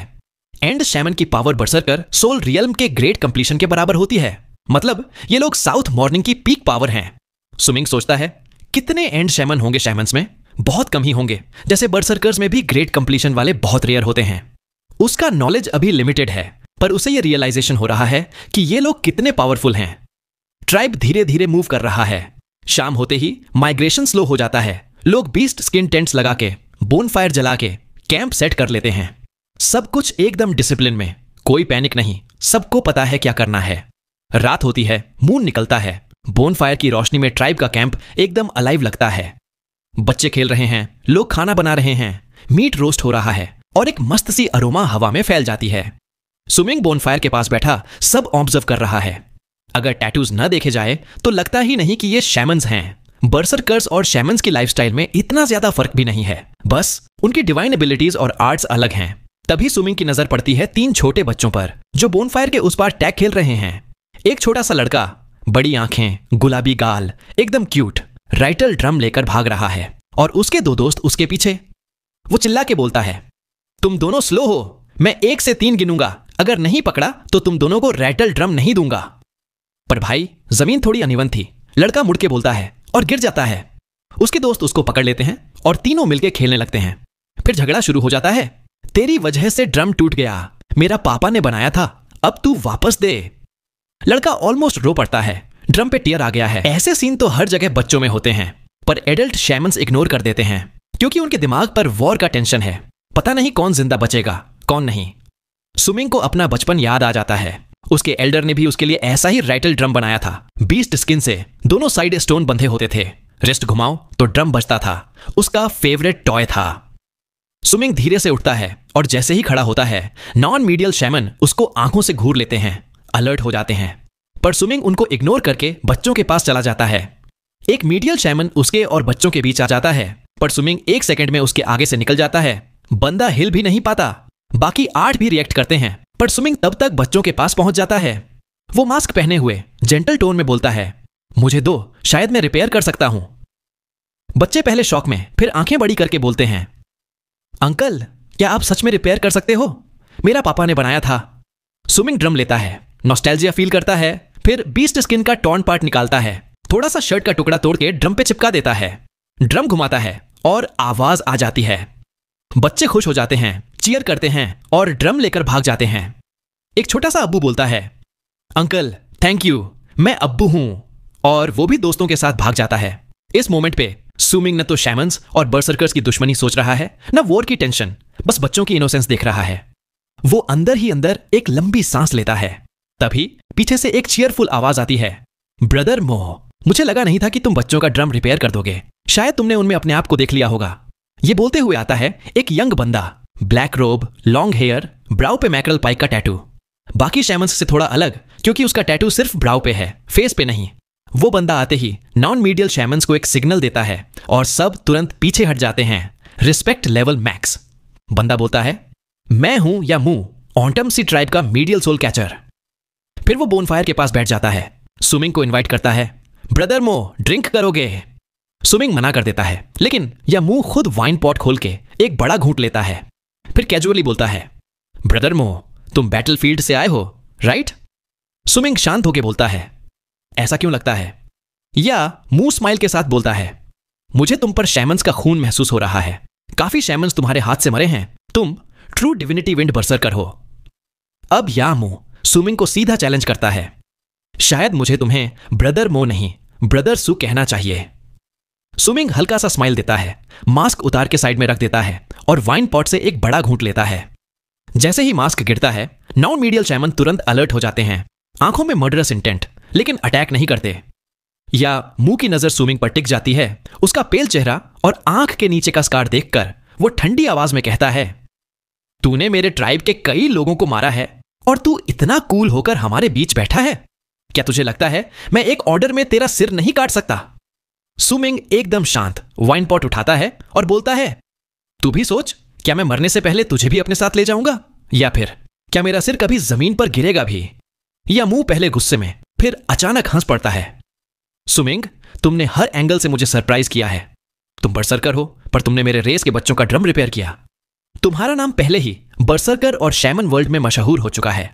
एंड शैमन की पावर बरसरकर सोल रियल्म के ग्रेट कंप्लीशन के बराबर होती है, मतलब ये लोग साउथ मॉर्निंग की पीक पावर हैं। स्विमिंग सोचता है, कितने एंड शैमन होंगे शैमन्स में? बहुत कम ही होंगे, जैसे बरसरकर्स में भी ग्रेट कंप्लीशन वाले बहुत रेयर होते हैं। उसका नॉलेज अभी लिमिटेड है, पर उसे यह रियलाइजेशन हो रहा है कि ये लोग कितने पावरफुल हैं। ट्राइब धीरे धीरे मूव कर रहा है। शाम होते ही माइग्रेशन स्लो हो जाता है। लोग बीस्ट स्किन टेंट्स लगा के, बोनफायर जला के कैंप सेट कर लेते हैं। सब कुछ एकदम डिसिप्लिन में, कोई पैनिक नहीं, सबको पता है क्या करना है। रात होती है, मून निकलता है। बोनफायर की रोशनी में ट्राइब का कैंप एकदम अलाइव लगता है। बच्चे खेल रहे हैं, लोग खाना बना रहे हैं, मीट रोस्ट हो रहा है और एक मस्त सी अरोमा हवा में फैल जाती है। स्विमिंग बोनफायर के पास बैठा सब ऑब्जर्व कर रहा है। अगर टैटूज न देखे जाए तो लगता ही नहीं कि ये शैमन्स हैं। बर्सरकर्स और शैमन्स की लाइफस्टाइल में इतना ज्यादा फर्क भी नहीं है, बस उनकी डिवाइन एबिलिटीज और आर्ट्स अलग हैं। तभी स्विमिंग की नजर पड़ती है 3 छोटे बच्चों पर जो बोनफायर के उस पार टैग खेल रहे हैं। एक छोटा सा लड़का, बड़ी आंखें, गुलाबी गाल, एकदम क्यूट, राइटल ड्रम लेकर भाग रहा है और उसके 2 दोस्त उसके पीछे। वो चिल्ला के बोलता है, तुम दोनों स्लो हो, मैं 1 से 3 गिनूंगा, अगर नहीं पकड़ा तो तुम दोनों को राइटल ड्रम नहीं दूंगा। पर भाई जमीन थोड़ी अनइवन थी, लड़का मुड़ के बोलता है और गिर जाता है। उसके दोस्त उसको पकड़ लेते हैं और तीनों मिलकर खेलने लगते हैं। फिर झगड़ा शुरू हो जाता है, तेरी वजह से ड्रम टूट गया, मेरा पापा ने बनाया था, अब तू वापस दे। लड़का ऑलमोस्ट रो पड़ता है, ड्रम पे टीयर आ गया है। ऐसे सीन तो हर जगह बच्चों में होते हैं, पर एडल्ट शैमन्स इग्नोर कर देते हैं क्योंकि उनके दिमाग पर वॉर का टेंशन है। पता नहीं कौन जिंदा बचेगा, कौन नहीं। स्विमिंग को अपना बचपन याद आ जाता है। उसके एल्डर ने भी उसके लिए ऐसा ही राइटल ड्रम बनाया था, बीस्ट स्किन से, दोनों साइड स्टोन बंधे होते थे, रिस्ट घुमाओ तो ड्रम बजता था, उसका फेवरेट टॉय था। स्विमिंग धीरे से उठता है और जैसे ही खड़ा होता है नॉन मीडियल शैमन उसको आंखों से घूर लेते हैं, अलर्ट हो जाते हैं। पर स्विमिंग उनको इग्नोर करके बच्चों के पास चला जाता है। एक मीडियल शैमन उसके और बच्चों के बीच आ जाता है, पर स्विमिंग 1 सेकंड में उसके आगे से निकल जाता है। बंदा हिल भी नहीं पाता। बाकी 8 भी रिएक्ट करते हैं, पर स्विमिंग तब तक बच्चों के पास पहुंच जाता है। वो मास्क पहने हुए जेंटल टोन में बोलता है, मुझे दो, शायद मैं रिपेयर कर सकता हूं। बच्चे पहले शॉक में, फिर आंखें बड़ी करके बोलते हैं, अंकल क्या आप सच में रिपेयर कर सकते हो? मेरा पापा ने बनाया था। स्विमिंग ड्रम लेता है, नॉस्टैल्जिया फील करता है, फिर बीस्ट स्किन का टॉर्न पार्ट निकालता है, थोड़ा सा शर्ट का टुकड़ा तोड़ के ड्रम पे चिपका देता है। ड्रम घुमाता है और आवाज आ जाती है। बच्चे खुश हो जाते हैं, चीयर करते हैं और ड्रम लेकर भाग जाते हैं। एक छोटा सा अब्बू बोलता है, अंकल थैंक यू, मैं अब्बू हूं, और वो भी दोस्तों के साथ भाग जाता है। इस मोमेंट पे सुमिंग न तो शैमन्स और बर्सर्कर्स की दुश्मनी सोच रहा है, न वॉर की टेंशन, बस बच्चों की इनोसेंस देख रहा है। वो अंदर ही अंदर एक लंबी सांस लेता है। तभी पीछे से एक चीयरफुल आवाज आती है, ब्रदर मो, मुझे लगा नहीं था कि तुम बच्चों का ड्रम रिपेयर कर दोगे, शायद तुमने उनमें अपने आप को देख लिया होगा। ये बोलते हुए आता है एक यंग बंदा, ब्लैक रोब, लॉन्ग हेयर, ब्राउ पे मैकरल पाइक का टैटू। बाकी शैमन्स से थोड़ा अलग क्योंकि उसका टैटू सिर्फ ब्राउ पे है, फेस पे नहीं। वो बंदा आते ही नॉन मीडियल शैमन्स को एक सिग्नल देता है और सब तुरंत पीछे हट जाते हैं। Respect level max. बंदा बोलता है, मैं हूं या मू, ऑटम सी ट्राइब का मीडियल सोल कैचर। फिर वो बोनफायर के पास बैठ जाता है। सुमिंग को इनवाइट करता है, ब्रदर मो ड्रिंक करोगे? सुमिंग मना कर देता है, लेकिन यामू खुद वाइन पॉट खोल के एक बड़ा घूंट लेता है। फिर कैजुअली बोलता है, ब्रदर मो तुम बैटलफील्ड से आए हो, राइट? सुमिंग शांत होकर बोलता है, ऐसा क्यों लगता है? या मुंह स्माइल के साथ बोलता है, मुझे तुम पर शैमन्स का खून महसूस हो रहा है। काफी शैमन्स तुम्हारे हाथ से मरे हैं। तुम ट्रू डिविनिटी विंड बर्सर्कर हो। अब यामू सुमिंग को सीधा चैलेंज करता है, शायद मुझे तुम्हें ब्रदर मो नहीं ब्रदर सू कहना चाहिए। सुमिंग हल्का सा स्माइल देता है, मास्क उतार के साइड में रख देता है और वाइन पॉट से एक बड़ा घूंट लेता है। जैसे ही मास्क गिरता है, नॉन मीडियल शैमन तुरंत अलर्ट हो जाते हैं, आंखों में मर्डरस इंटेंट, लेकिन अटैक नहीं करते। या मुंह की नजर सुमिंग पर टिक जाती है। उसका पेल चेहरा और आंख के नीचे का स्कार देखकर वो ठंडी आवाज में कहता है, तूने मेरे ट्राइब के कई लोगों को मारा है और तू इतना कूल होकर हमारे बीच बैठा है? क्या तुझे लगता है मैं एक ऑर्डर में तेरा सिर नहीं काट सकता? सुमिंग एकदम शांत वाइन पॉट उठाता है और बोलता है, तू भी सोच, क्या मैं मरने से पहले तुझे भी अपने साथ ले जाऊंगा? या फिर क्या मेरा सिर कभी जमीन पर गिरेगा भी? या मुंह पहले गुस्से में, फिर अचानक हंस पड़ता है। सुमिंग, तुमने हर एंगल से मुझे सरप्राइज किया है। तुम बर्सर्कर हो, पर तुमने मेरे रेस के बच्चों का ड्रम रिपेयर किया। तुम्हारा नाम पहले ही बर्सर्कर और शैमन वर्ल्ड में मशहूर हो चुका है।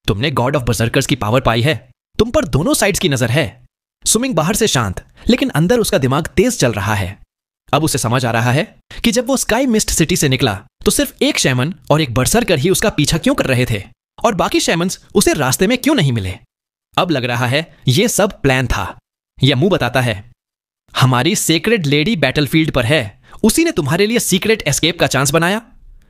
तुमने गॉड ऑफ बर्सर्कर्स की पावर पाई है। तुम पर दोनों साइड्स की नजर है। सुमिंग बाहर से शांत, लेकिन अंदर उसका दिमाग तेज चल रहा है। अब उसे समझ आ रहा है कि जब वो स्काई मिस्ट सिटी से निकला तो सिर्फ एक शैमन और एक बर्सर्कर ही उसका पीछा क्यों कर रहे थे, और बाकी शैमन्स उसे रास्ते में क्यों नहीं मिले। अब लग रहा है ये सब प्लान था। यह मुंह बताता है, हमारी सेक्रेड लेडी बैटलफील्ड पर है, उसी ने तुम्हारे लिए सीक्रेट एस्केप का चांस बनाया।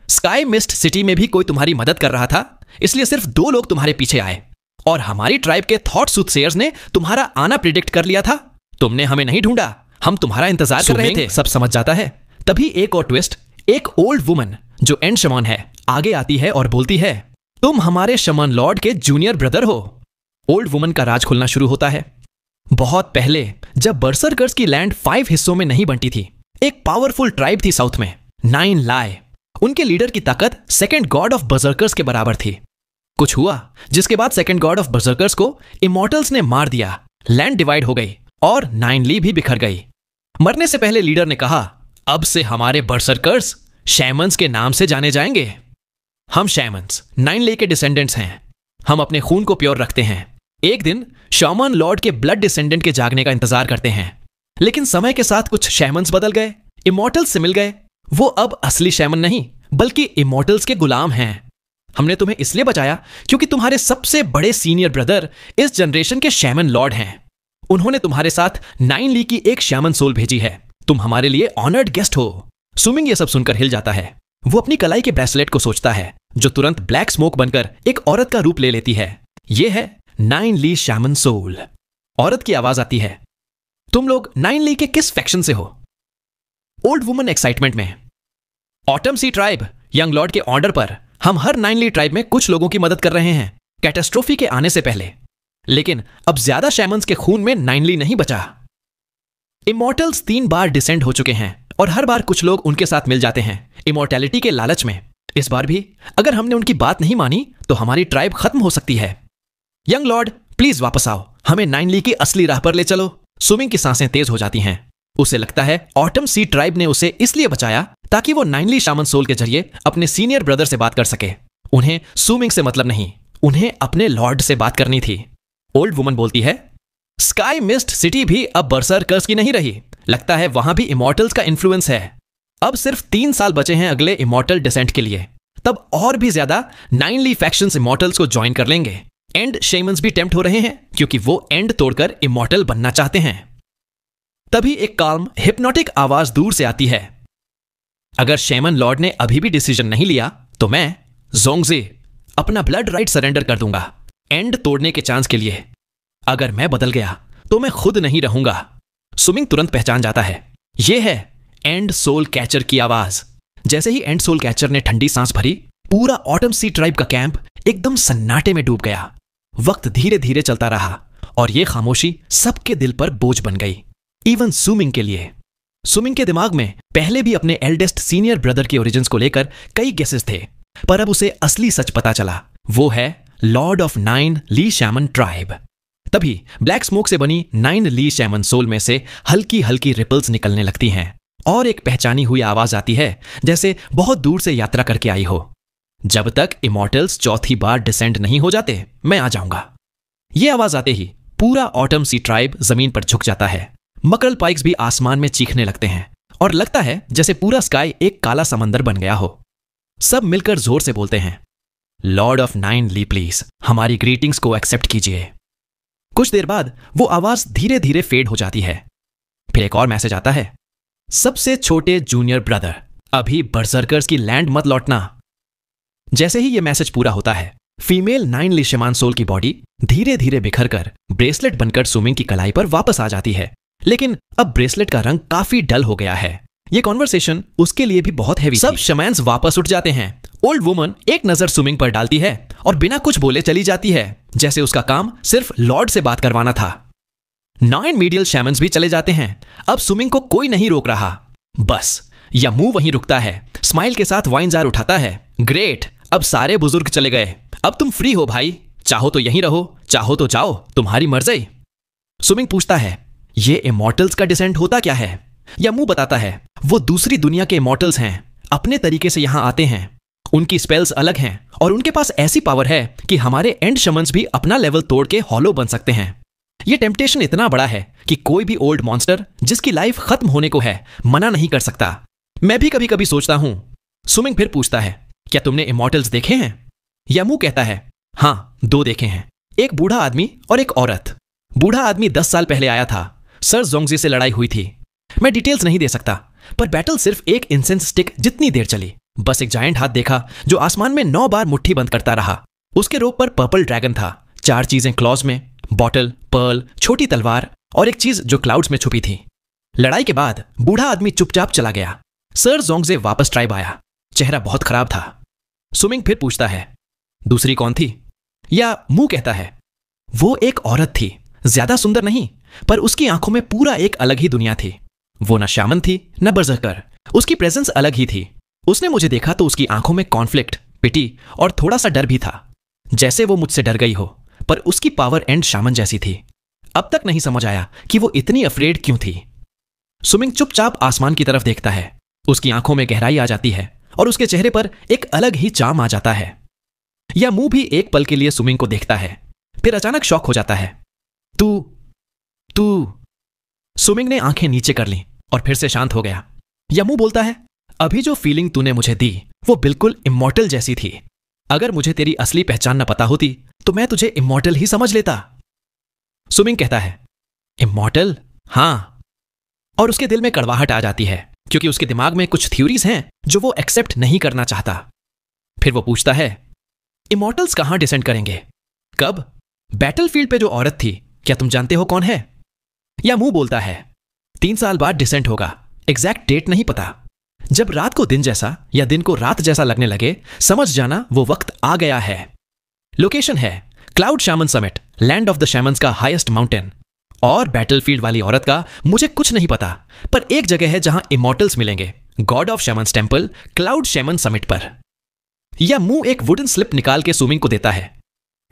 स्काई मिस्ट सिटी में भी कोई तुम्हारी मदद कर रहा था, इसलिए सिर्फ 2 लोग तुम्हारे पीछे आए, और हमारी ट्राइब के थॉट सूथसेयर्स ने तुम्हारा आना प्रिडिक्ट कर लिया था। तुमने हमें नहीं ढूंढा, हम तुम्हारा इंतजार कर रहे थे। सब समझ जाता है। तभी एक और ट्विस्ट, एक ओल्ड वुमन जो एंड शमन है आगे आती है और बोलती है, तुम हमारे शमन लॉर्ड के जूनियर ब्रदर हो। ओल्ड वुमन का राज खुलना शुरू होता है। बहुत पहले जब बर्सर्कर्स की लैंड 5 हिस्सों में नहीं बंटी थी, एक पावरफुल ट्राइब थी साउथ में, 9 लाई। उनके लीडर की ताकत सेकंड गॉड ऑफ बर्सर्कर्स के बराबर थी। कुछ हुआ जिसके बाद सेकंड गॉड ऑफ बर्सर्कर्स को इमॉर्टल्स ने मार दिया, लैंड डिवाइड हो गई और 9 ली भी बिखर गई। मरने से पहले लीडर ने कहा, अब से हमारे बर्सर्कर्स शैमन्स के नाम से जाने जाएंगे। हम शैमन्स 9 ली के डिसेंडेंट्स हैं। हम अपने खून को प्योर रखते हैं। एक दिन शैमन लॉर्ड के ब्लड डिसेंडेंट के जागने का इंतजार करते हैं, लेकिन समय के साथ कुछ शैमन्स बदल गए, इमॉर्टल्स से मिल गए। वो अब असली शैमन नहीं बल्कि इमॉर्टल्स के गुलाम हैं। हमने तुम्हें इसलिए बचाया क्योंकि तुम्हारे सबसे बड़े सीनियर ब्रदर इस जनरेशन के शैमन लॉर्ड हैं। उन्होंने तुम्हारे साथ 9 ली की एक शैमन सोल भेजी है। तुम हमारे लिए ऑनर्ड गेस्ट हो। सुमिंग ये सब सुनकर हिल जाता है। वो अपनी कलाई के ब्रेसलेट को सोचता है, जो तुरंत ब्लैक स्मोक बनकर एक औरत का रूप ले लेती है। यह है 9 ली शैमन सोल। औरत की आवाज आती है, तुम लोग 9 ली के किस फैक्शन से हो? ओल्ड वुमन एक्साइटमेंट में, ऑटम सी ट्राइब यंग लॉर्ड के ऑर्डर पर हम हर 9 ली ट्राइब में कुछ लोगों की मदद कर रहे हैं, कैटास्ट्रोफी के आने से पहले। लेकिन अब ज्यादा शैमन्स के खून में 9 ली नहीं बचा। इमॉर्टल्स 3 बार डिसेंड हो चुके हैं और हर बार कुछ लोग उनके साथ मिल जाते हैं इमॉर्टैलिटी के लालच में। इस बार भी अगर हमने उनकी बात नहीं मानी तो हमारी ट्राइब खत्म हो सकती है। यंग लॉर्ड प्लीज वापस आओ, हमें 9 ली की असली राह पर ले चलो। सुमिंग की सांसें तेज हो जाती हैं। उसे लगता है ऑटम सी ट्राइब ने उसे इसलिए बचाया ताकि वो 9 ली शैमन सोल के जरिए अपने सीनियर ब्रदर से बात कर सके। उन्हें सुमिंग से मतलब नहीं, उन्हें अपने लॉर्ड से बात करनी थी। ओल्ड वुमन बोलती है, स्काई मिस्ट सिटी भी अब बर्सर्कर्स की नहीं रही। लगता है वहां भी इमॉर्टल्स का इन्फ्लुएंस है। अब सिर्फ 3 साल बचे हैं अगले इमॉर्टल डिसेंट के लिए। तब और भी ज्यादा 9 ली फैक्शंस इमॉर्टल्स को ज्वाइन कर लेंगे। एंड शेमन्स भी टेम्प्ट हो रहे हैं क्योंकि वो एंड तोड़कर इमॉर्टल बनना चाहते हैं। तभी एक काल्म हिप्नोटिक आवाज दूर से आती है। अगर शेमन लॉर्ड ने अभी भी डिसीजन नहीं लिया तो मैं जोंगजे अपना ब्लड राइट सरेंडर कर दूंगा एंड तोड़ने के चांस के लिए। अगर मैं बदल गया तो मैं खुद नहीं रहूंगा। सुमिंग तुरंत पहचान जाता है, यह है एंड सोल कैचर की आवाज। जैसे ही एंड सोल कैचर ने ठंडी सांस भरी, पूरा ऑटम सी ट्राइब का कैंप एकदम सन्नाटे में डूब गया। वक्त धीरे धीरे चलता रहा और यह खामोशी सबके दिल पर बोझ बन गई, इवन सुमिंग के लिए। सुमिंग के दिमाग में पहले भी अपने एल्डेस्ट सीनियर ब्रदर के ओरिजिन्स को लेकर कई गेसेस थे, पर अब उसे असली सच पता चला। वो है lord of 9 Li shaman tribe. तभी ब्लैक स्मोक से बनी 9 ली शैमन सोल में से हल्की हल्की रिपल्स निकलने लगती हैं और एक पहचानी हुई आवाज आती है, जैसे बहुत दूर से यात्रा करके आई हो। जब तक इमॉर्टल्स चौथी बार डिसेंड नहीं हो जाते, मैं आ जाऊंगा। यह आवाज आते ही पूरा ऑटम सी ट्राइब जमीन पर झुक जाता है। मकरल पाइक्स भी आसमान में चीखने लगते हैं और लगता है जैसे पूरा स्काई एक काला समंदर बन गया हो। सब मिलकर जोर से बोलते हैं, लॉर्ड ऑफ 9 ली प्लीज हमारी ग्रीटिंग्स को एक्सेप्ट कीजिए। कुछ देर बाद वो आवाज धीरे धीरे फेड हो जाती है। फिर एक और मैसेज आता है, सबसे छोटे जूनियर ब्रदर, अभी बर्सर्कर्स की लैंड मत लौटना। जैसे ही यह मैसेज पूरा होता है, फीमेल 9 ली शैमन सोल की बॉडी धीरे धीरे बिखर कर ब्रेसलेट बनकर सुमिंग की कलाई पर वापस आ जाती है। लेकिन अब ब्रेसलेट का रंग काफी डल हो गया है। यह कॉन्वर्सेशन उसके लिए भी बहुत हैवी। सब शमैन्स वापस उठ जाते हैं। ओल्ड वुमन एक नजर सुमिंग पर डालती है और बिना कुछ बोले चली जाती है, जैसे उसका काम सिर्फ लॉर्ड से बात करवाना था। 9 मीडियल शैमन्स भी चले जाते हैं। अब सुमिंग को कोई नहीं रोक रहा। बस या मुंह वहीं रुकता है, स्माइल के साथ वाइन जार उठाता है। ग्रेट, अब सारे बुजुर्ग चले गए, अब तुम फ्री हो भाई। चाहो तो यहीं रहो, चाहो तो जाओ, तुम्हारी मर्जी। सुमिंग पूछता है, ये इमॉर्टल्स का डिसेंट होता क्या है? या मुंह बताता है, वो दूसरी दुनिया के इमॉर्टल्स हैं, अपने तरीके से यहां आते हैं। उनकी स्पेल्स अलग हैं और उनके पास ऐसी पावर है कि हमारे एंड शमन्स भी अपना लेवल तोड़ के हॉलो बन सकते हैं। यह टेम्पटेशन इतना बड़ा है कि कोई भी ओल्ड मॉन्स्टर जिसकी लाइफ खत्म होने को है मना नहीं कर सकता। मैं भी कभी कभी सोचता हूं। सुमिंग फिर पूछता है, क्या तुमने इमॉर्टल्स देखे हैं? यामू कहता है, हाँ 2 देखे हैं, एक बूढ़ा आदमी और एक औरत। बूढ़ा आदमी 10 साल पहले आया था, सर जोंगजी से लड़ाई हुई थी। मैं डिटेल्स नहीं दे सकता, पर बैटल सिर्फ एक इंसेंस स्टिक जितनी देर चली। बस एक जायंट हाथ देखा जो आसमान में 9 बार मुट्ठी बंद करता रहा। उसके रोप पर पर्पल ड्रैगन था, 4 चीजें क्लॉज में, बॉटल, पर्ल, छोटी तलवार और एक चीज जो क्लाउड्स में छुपी थी। लड़ाई के बाद बूढ़ा आदमी चुपचाप चला गया। सर जोंगजे वापस ट्राइब आया, चेहरा बहुत खराब था। सुमिंग फिर पूछता है, दूसरी कौन थी? या मुंह कहता है, वो एक औरत थी, ज्यादा सुंदर नहीं, पर उसकी आंखों में पूरा एक अलग ही दुनिया थी। वो न शामन थी न बर्जरकर, उसकी प्रेजेंस अलग ही थी। उसने मुझे देखा तो उसकी आंखों में कॉन्फ्लिक्ट, पिटी और थोड़ा सा डर भी था, जैसे वो मुझसे डर गई हो। पर उसकी पावर एंड शामन जैसी थी। अब तक नहीं समझ आया कि वो इतनी अफ्रेड क्यों थी। सुमिंग चुपचाप आसमान की तरफ देखता है। उसकी आंखों में गहराई आ जाती है और उसके चेहरे पर एक अलग ही चार्म आ जाता है। या मुंह भी एक पल के लिए सुमिंग को देखता है, फिर अचानक शॉक हो जाता है। तू सुमिंग ने आंखें नीचे कर ली और फिर से शांत हो गया। यमू बोलता है, अभी जो फीलिंग तूने मुझे दी वो बिल्कुल इमॉर्टल जैसी थी। अगर मुझे तेरी असली पहचान न पता होती तो मैं तुझे इमॉर्टल ही समझ लेता। सुमिंग कहता है, इमॉर्टल? हाँ। और उसके दिल में कड़वाहट आ जाती है क्योंकि उसके दिमाग में कुछ थ्योरीज हैं जो वो एक्सेप्ट नहीं करना चाहता। फिर वो पूछता है, इमॉर्टल्स कहां डिसेंड करेंगे? कब? बैटलफील्ड पे जो औरत थी, क्या तुम जानते हो कौन है? या मुंह बोलता है, 3 साल बाद डिसेंट होगा, एग्जैक्ट डेट नहीं पता। जब रात को दिन जैसा या दिन को रात जैसा लगने लगे, समझ जाना वो वक्त आ गया है। लोकेशन है cloud shaman summit, land of the shamans का हाईएस्ट माउंटेन। और बैटलफील्ड वाली औरत का मुझे कुछ नहीं पता, पर एक जगह है जहां इमॉर्टल्स मिलेंगे, god of shamans temple, cloud shaman summit पर। यह मुंह एक वुडन स्लिप निकाल के सुमिंग को देता है।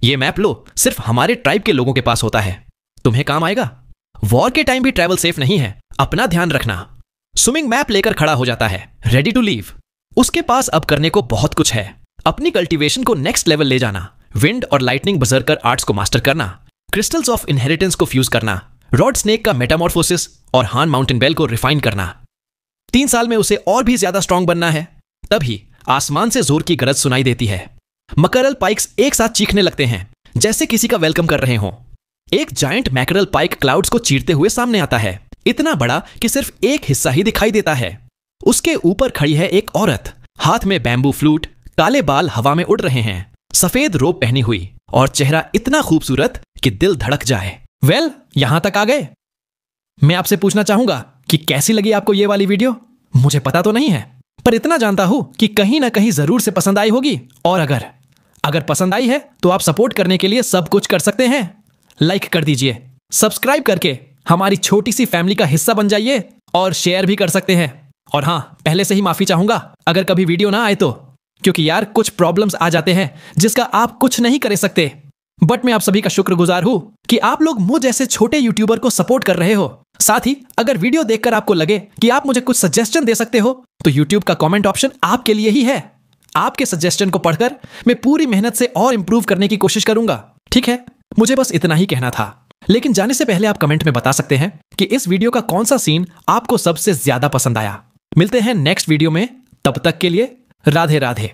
यह मैप लो, सिर्फ हमारे ट्राइब के लोगों के पास होता है, तुम्हें काम आएगा। वॉर के टाइम भी ट्रैवल सेफ नहीं है, अपना ध्यान रखना। सुमिंग मैप लेकर खड़ा हो जाता है, रेडी टू लीव। उसके पास अब करने को बहुत कुछ है। अपनी कल्टीवेशन को नेक्स्ट लेवल ले जाना, विंड और लाइटनिंग बजरकर आर्ट्स को मास्टर करना, क्रिस्टल्स ऑफ इनहेरिटेंस को फ्यूज करना, रॉड स्नेक का मेटामॉर्फोसिस और हान माउंटेन बेल को रिफाइन करना। 3 साल में उसे और भी ज्यादा स्ट्रांग बनना है। तभी आसमान से जोर की गरज सुनाई देती है। मकरल पाइक्स एक साथ चीखने लगते हैं जैसे किसी का वेलकम कर रहे हों। एक जायंट मैकरल पाइक क्लाउड्स को चीरते हुए सामने आता है, इतना बड़ा कि सिर्फ एक हिस्सा ही दिखाई देता है। उसके ऊपर खड़ी है एक औरत, हाथ में बैम्बू फ्लूट, काले बाल हवा में उड़ रहे हैं, सफेद रोब पहनी हुई और चेहरा इतना खूबसूरत कि दिल धड़क जाए। यहां तक आ गए। मैं आपसे पूछना चाहूंगा कि कैसी लगी आपको ये वाली वीडियो। मुझे पता तो नहीं है, पर इतना जानता हूं कि कहीं ना कहीं जरूर से पसंद आई होगी। और अगर पसंद आई है तो आप सपोर्ट करने के लिए सब कुछ कर सकते हैं। लाइक कर दीजिए, सब्सक्राइब करके हमारी छोटी सी फैमिली का हिस्सा बन जाइए और शेयर भी कर सकते हैं। और हाँ, पहले से ही माफी चाहूंगा अगर कभी वीडियो ना आए तो, क्योंकि यार कुछ प्रॉब्लम्स आ जाते हैं जिसका आप कुछ नहीं कर सकते। बट मैं आप सभी का शुक्रगुजार हूं कि आप लोग मुझ जैसे छोटे यूट्यूबर को सपोर्ट कर रहे हो। साथ ही अगर वीडियो देखकर आपको लगे कि आप मुझे कुछ सजेशन दे सकते हो तो यूट्यूब का कमेंट ऑप्शन आपके लिए ही है। आपके सजेशन को पढ़कर मैं पूरी मेहनत से और इंप्रूव करने की कोशिश करूंगा। ठीक है, मुझे बस इतना ही कहना था। लेकिन जाने से पहले आप कमेंट में बता सकते हैं कि इस वीडियो का कौन सा सीन आपको सबसे ज्यादा पसंद आया। मिलते हैं नेक्स्ट वीडियो में, तब तक के लिए राधे राधे।